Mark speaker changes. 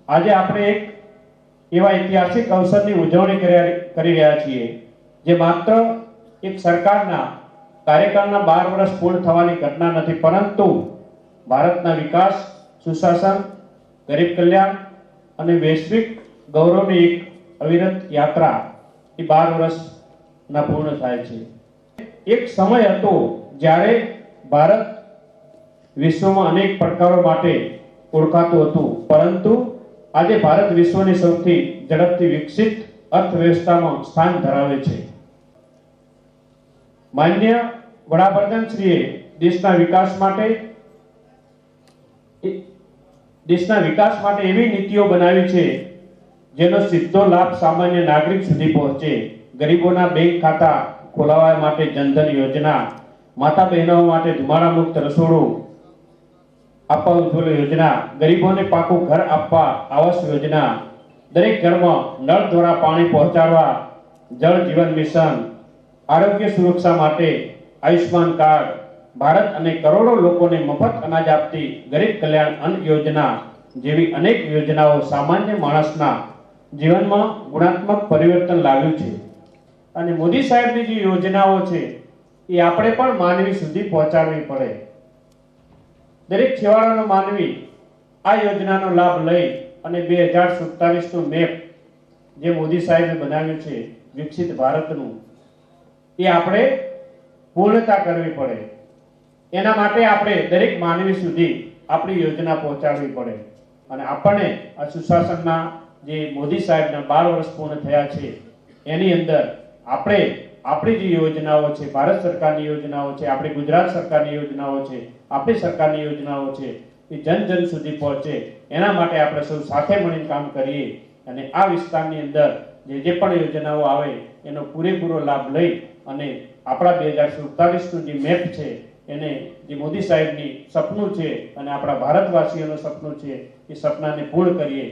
Speaker 1: આજે આપણે એક એવા ઐતિહાસિક અવસરની ઉજવણી કરી રહ્યા છીએ જે માત્ર એક સરકારના કાર્યકાળના 12 વર્ષ પૂર્ણ થવાની ઘટના નથી, પરંતુ ભારતના વિકાસ, સુશાસન, ગરીબ કલ્યાણ અને વૈશ્વિક ગૌરવની એક અવિરત યાત્રા એ 12 વર્ષના પૂર્ણ થાય છે। એક સમય હતો જ્યારે ભારત વિશ્વમાં અનેક પડકારો માટે ઓળખાતું હતું, પરંતુ આજે ભારત વિશ્વની સૌથી ઝડપથી વિકસિત અર્થવ્યવસ્થામાં સ્થાન ધરાવે છે। માન્ય વડાપ્રધાન શ્રીએ દેશના વિકાસ માટે એવી નીતિઓ બનાવી છે જેનો સીધો લાભ સામાન્ય નાગરિક સુધી પહોંચે। ગરીબોના બેંક ખાતા ખોલાવવા માટે જનધન યોજના, માતા બહેનો માટે ધુમાડા મુક્ત રસોડું આપવા ઉજ્જવલ યોજના, ગરીબોને પાકું ઘર આપવા આવાસ યોજના, દરેક ઘરમાં નળ દ્વારા પાણી પહોંચાડવા જળ જીવન મિશન, આરોગ્ય સુરક્ષા માટે આયુષ્માન કાર્ડ, ભારત અને કરોડો લોકોને મફત અનાજ આપતી ગરીબ કલ્યાણ અન્ન યોજના જેવી અનેક યોજનાઓ સામાન્ય માણસના જીવનમાં ગુણાત્મક પરિવર્તન લાવ્યું છે। અને મોદી સાહેબની જે યોજનાઓ છે એ આપણે પણ માનવી સુધી પહોંચાડવી પડે। દરેક છેવાડાનો માનવી આ યોજનાનો લાભ લઈ અને 2047 નું મેપ જે મોદી સાહેબે બનાવ્યું છે વિકસિત ભારતનું, એ આપણે પૂર્ણતા કરવી પડે। એના માટે આપણે દરેક માનવી સુધી આપણી યોજના પહોંચાડવી પડે। અને આપણે આ સુશાસનના જે મોદી સાહેબના 12 વર્ષ પૂર્ણ થયા છે એની અંદર આપણે આપણી જે યોજનાઓ છે, ભારત સરકારની યોજનાઓ છે, આપણી ગુજરાત સરકારની યોજનાઓ છે, આપણી સરકારની યોજનાઓ છે એ જન જન સુધી પહોંચે, એના માટે આપણે સૌ સાથે મળીને કામ કરીએ અને આ વિસ્તારની અંદર જે પણ યોજનાઓ આવે એનો પૂરેપૂરો લાભ લઈ અને આપણા 2047 નું જે મેપ છે એને જે મોદી સાહેબની સપનું છે અને આપણા ભારતવાસીઓનું સપનું છે એ સપનાને પૂર્ણ કરીએ।